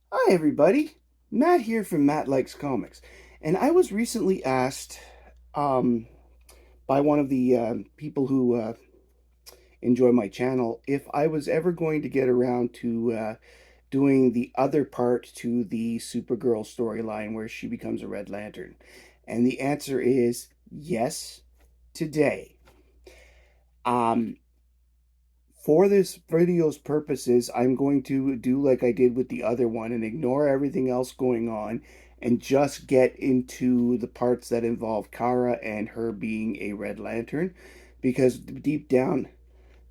Hi, everybody. Matt here from Matt Likes Comics. And I was recently asked um, by one of the people who enjoy my channel if I was ever going to get around to doing the other part to the Supergirl storyline where she becomes a Red Lantern. And the answer is yes, today. Um, for this video's purposes, I'm going to do like I did with the other one and ignore everything else going on and just get into the parts that involve Kara and her being a Red Lantern. Because deep down,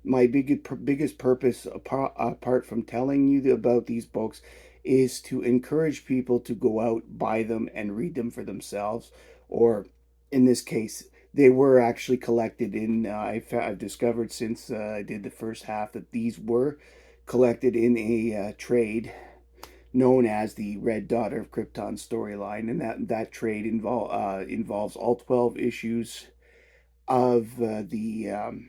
my biggest purpose, apart from telling you about these books, is to encourage people to go out, buy them, and read them for themselves. Or in this case, they were actually collected in. I've discovered since I did the first half that these were collected in a trade known as the Red Daughter of Krypton storyline, and that trade involves all 12 issues of the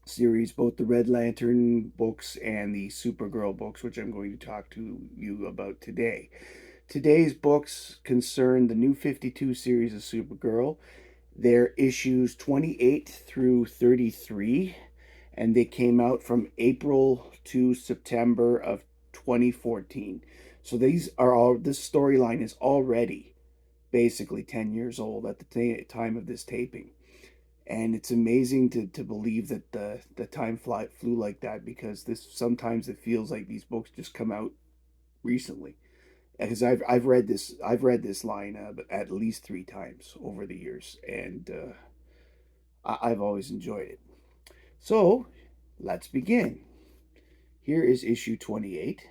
series, both the Red Lantern books and the Supergirl books, which I'm going to talk to you about today. Today's books concern the new 52 series of Supergirl. They're issues 28 through 33, and they came out from April to September of 2014. So this storyline is already basically 10 years old at the time of this taping, and it's amazing to believe that the flew like that, because this sometimes it feels like these books just come out recently, because I've read this line at least 3 times over the years, and I've always enjoyed it. So let's begin. Here is issue 28.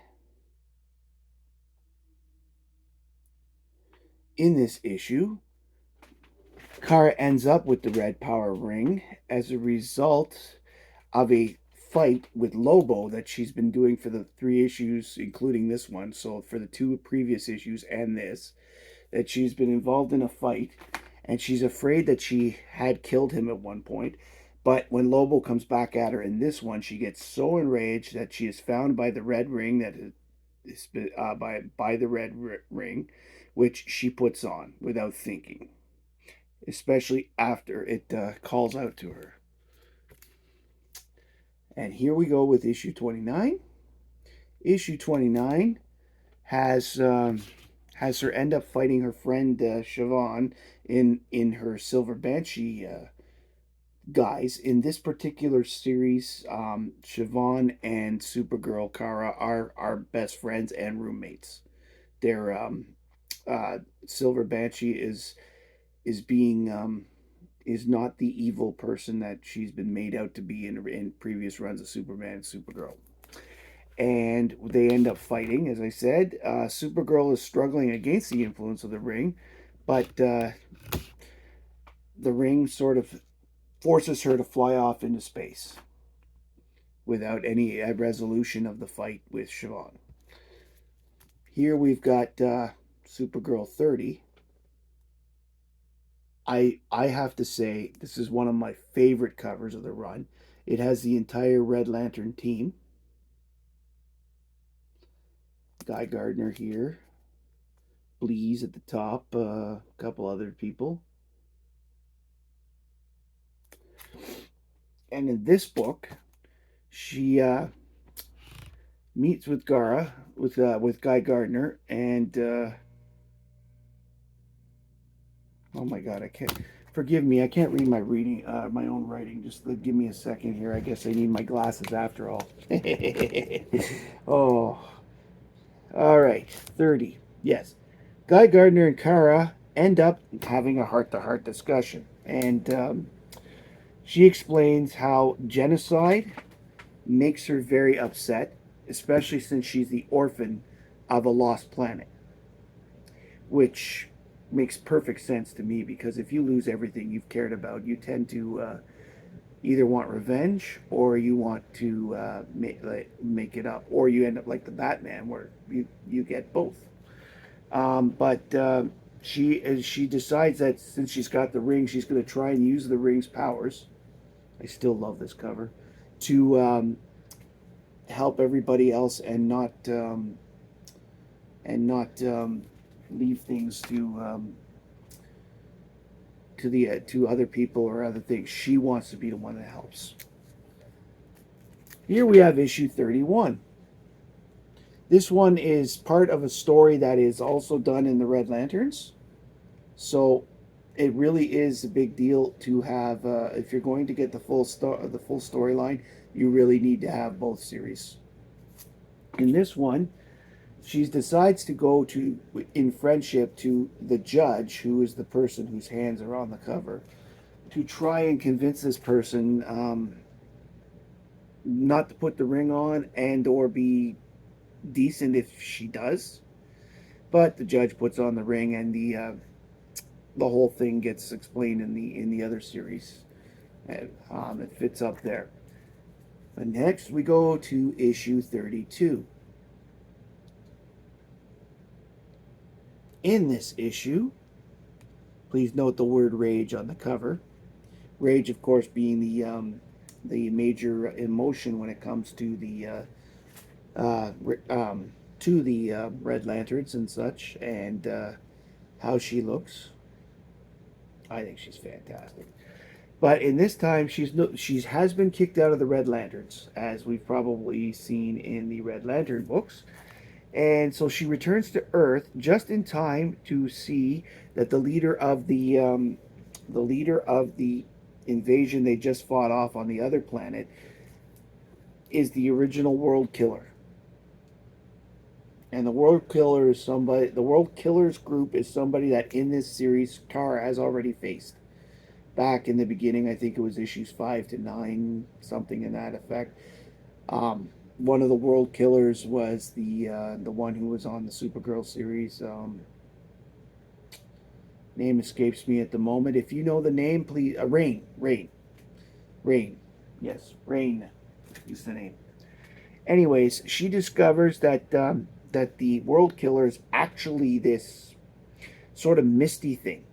In this issue, Kara ends up with the red power ring as a result of a fight with Lobo that she's been doing for the 3 issues, including this one. So for the 2 previous issues and this, that she's been involved in a fight, and she's afraid that she had killed him at one point. But when Lobo comes back at her in this one, she gets so enraged that she is found by the red ring that is by the ring, which she puts on without thinking, especially after it calls out to her. And here we go with issue 29. Issue 29 has has her end up fighting her friend Siobhan in her Silver Banshee guise. In this particular series, Siobhan and Supergirl Kara are best friends and roommates. Their Silver Banshee is being is not the evil person that she's been made out to be in previous runs of Superman and Supergirl. And they end up fighting. As I said, Supergirl is struggling against the influence of the ring, but the ring sort of forces her to fly off into space without any resolution of the fight with Siobhan. Here we've got Supergirl 30. I have to say, this is one of my favorite covers of the run. It has the entire Red Lantern team. Guy Gardner here, Bleeze at the top, a couple other people. And in this book, she meets with Gara with Guy Gardner, and oh my God, I can't. Forgive me, I can't read my own writing. Just give me a second here. I guess I need my glasses after all. Oh, all right, 30. Yes, Guy Gardner and Kara end up having a heart-to-heart discussion, and she explains how genocide makes her very upset, especially since she's the orphan of a lost planet, which makes perfect sense to me, because if you lose everything you've cared about, you tend to either want revenge, or you want to make it up, or you end up like the Batman where you get both. But she decides that since she's got the ring, she's going to try and use the ring's powers. I still love this cover, to help everybody else and not and not leave things to other people or other things. She wants to be the one that helps. Here we have issue 31. This one is part of a story that is also done in the Red Lanterns. So it really is a big deal to have. If you're going to get the full storyline, you really need to have both series. In this one, she decides to go to in friendship to the judge, who is the person whose hands are on the cover, to try and convince this person not to put the ring on and or be decent if she does. But the judge puts on the ring, and the whole thing gets explained in the other series. And it fits up there. But next we go to issue 32. In this issue, please note the word rage on the cover. Rage, of course, being the major emotion when it comes to the Red Lanterns and such, and how she looks. I think she's fantastic. But in this time, she has been kicked out of the Red Lanterns, as we've probably seen in the Red Lantern books. And so she returns to Earth just in time to see that the leader of the invasion they just fought off on the other planet is the original World Killer. And the World Killer is somebody. The World Killers group is somebody that in this series Kara has already faced. Back in the beginning, I think it was issues 5 to 9, something in that effect. One of the World Killers was the one who was on the Supergirl series. Name escapes me at the moment. If you know the name, please. Rain. Yes, Rain is the name. Anyways, she discovers that that the World Killer is actually this sort of misty thing.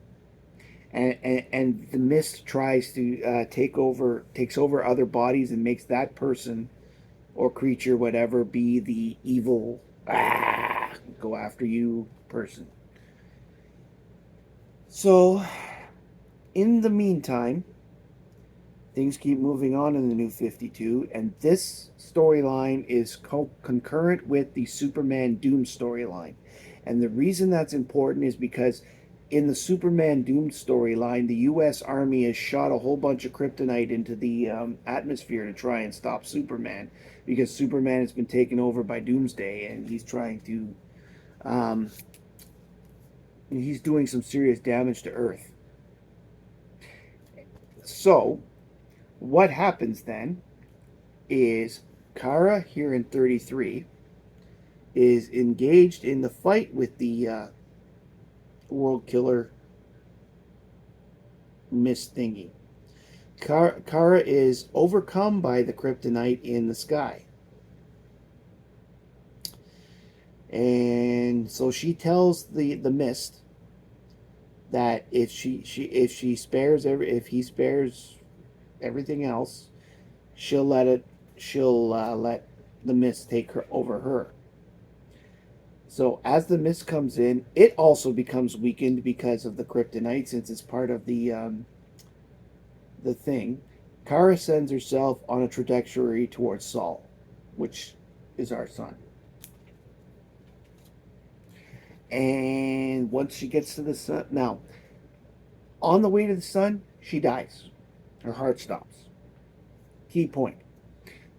And the mist tries to takes over other bodies and makes that person or creature, whatever, be the evil, go after you person. So, in the meantime, things keep moving on in the New 52, and this storyline is concurrent with the Superman Doom storyline. And the reason that's important is because in the Superman Doom storyline, the U.S. Army has shot a whole bunch of kryptonite into the atmosphere to try and stop Superman, because Superman has been taken over by Doomsday, and he's trying to, he's doing some serious damage to Earth. So, what happens then is Kara here in 33 is engaged in the fight with the World Killer mist thingy. Kara is overcome by the kryptonite in the sky. And so she tells the mist that if he spares everything else, she'll let the mist take her over her. So as the mist comes in, it also becomes weakened because of the kryptonite, since it's part of the thing. Kara sends herself on a trajectory towards Sol, which is our sun. And once she gets to the sun, now, on the way to the sun, she dies. Her heart stops. Key point.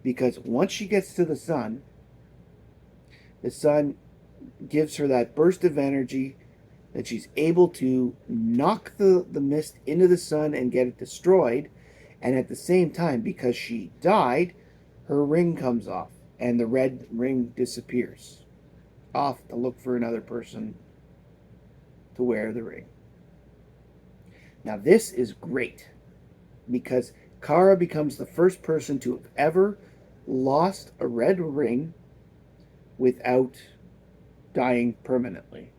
Because once she gets to the sun gives her that burst of energy that she's able to knock the mist into the sun and get it destroyed. And at the same time, because she died, her ring comes off and the red ring disappears. Off to look for another person to wear the ring. Now this is great because Kara becomes the first person to have ever lost a red ring without dying permanently.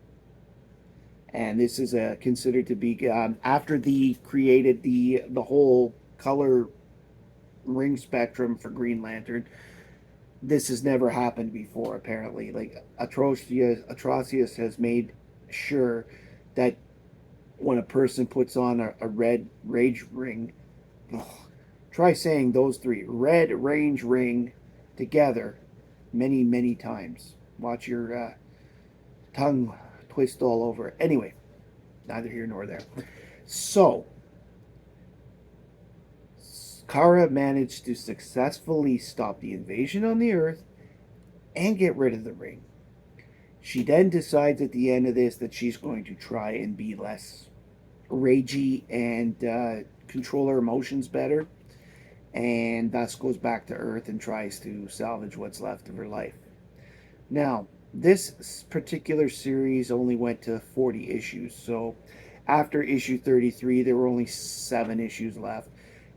And this is considered to be after they created the whole color ring spectrum for Green Lantern. this has never happened before, apparently. Like, Atrocious has made sure that when a person puts on a red rage ring, ugh, try saying those three, red range ring, together many, many times. Watch your tongue twist all over. Anyway, neither here nor there. So, Kara managed to successfully stop the invasion on the Earth and get rid of the ring. She then decides at the end of this that she's going to try and be less ragey and control her emotions better, and thus goes back to Earth and tries to salvage what's left of her life. Now, this particular series only went to 40 issues, so after issue 33, there were only 7 issues left.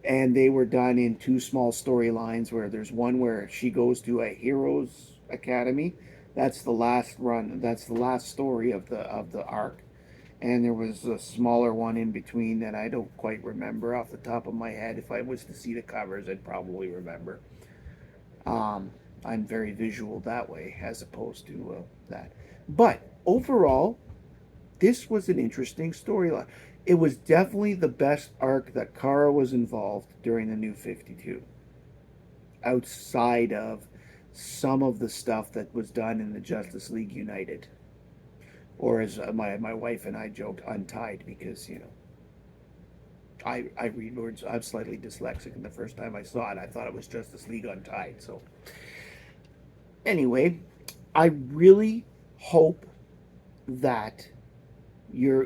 And they were done in two small storylines where there's one where she goes to a heroes academy. That's the last run. That's the last story of the arc. And there was a smaller one in between that I don't quite remember off the top of my head. If I was to see the covers, I'd probably remember. Um, I'm very visual that way as opposed to that. But overall, this was an interesting storyline. It was definitely the best arc that Kara was involved during the New 52, outside of some of the stuff that was done in the Justice League United. Or as my wife and I joked, untied, because, I read words. I'm slightly dyslexic, and the first time I saw it, I thought it was Justice League Untied. So, anyway, I really hope that you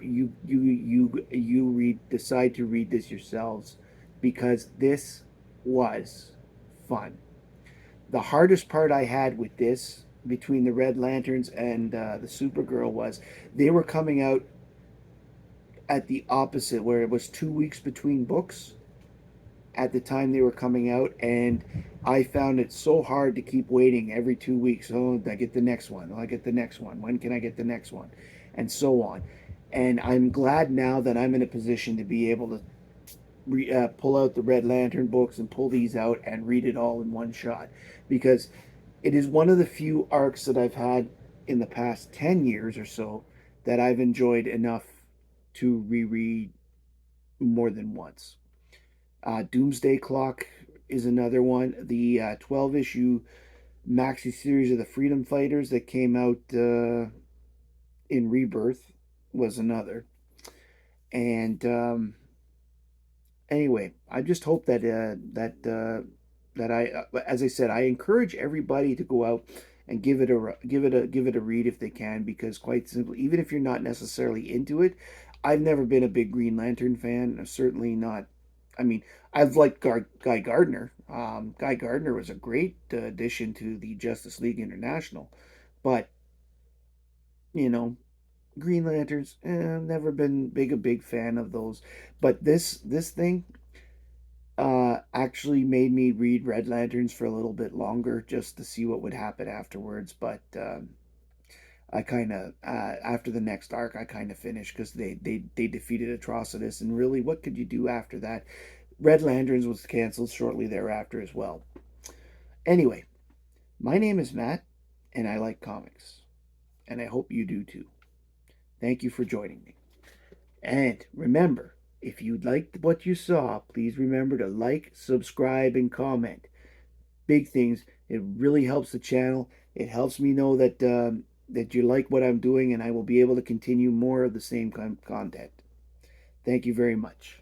read decide to read this yourselves, because this was fun. The hardest part I had with this, between the Red Lanterns and the Supergirl, was they were coming out at the opposite, where it was 2 weeks between books at the time they were coming out, and I found it so hard to keep waiting every 2 weeks. Oh, I get the next one. Oh, I get the next one. When can I get the next one? And so on. And I'm glad now that I'm in a position to be able to pull out the Red Lantern books and pull these out and read it all in one shot, because it is one of the few arcs that I've had in the past 10 years or so that I've enjoyed enough to reread more than once. Doomsday Clock is another one. The 12 issue maxi series of the Freedom Fighters that came out in Rebirth was another. And anyway, I just hope that as I said, I encourage everybody to go out and give it a read if they can, because quite simply, even if you're not necessarily into it, I've never been a big Green Lantern fan. Certainly not. I mean, I've liked Guy Gardner. Guy Gardner was a great addition to the Justice League International, but you know, Green Lanterns, I've never been a big fan of those. But this thing actually made me read Red Lanterns for a little bit longer, just to see what would happen afterwards. But I kind of after the next arc, I kind of finished, because they defeated Atrocitus, and really, what could you do after that? Red Lanterns was canceled shortly thereafter as well. Anyway, my name is Matt, and I like comics, and I hope you do too. Thank you for joining me. And remember, if you liked what you saw, please remember to like, subscribe, and comment. Big things. It really helps the channel. It helps me know that you like what I'm doing, and I will be able to continue more of the same content. Thank you very much.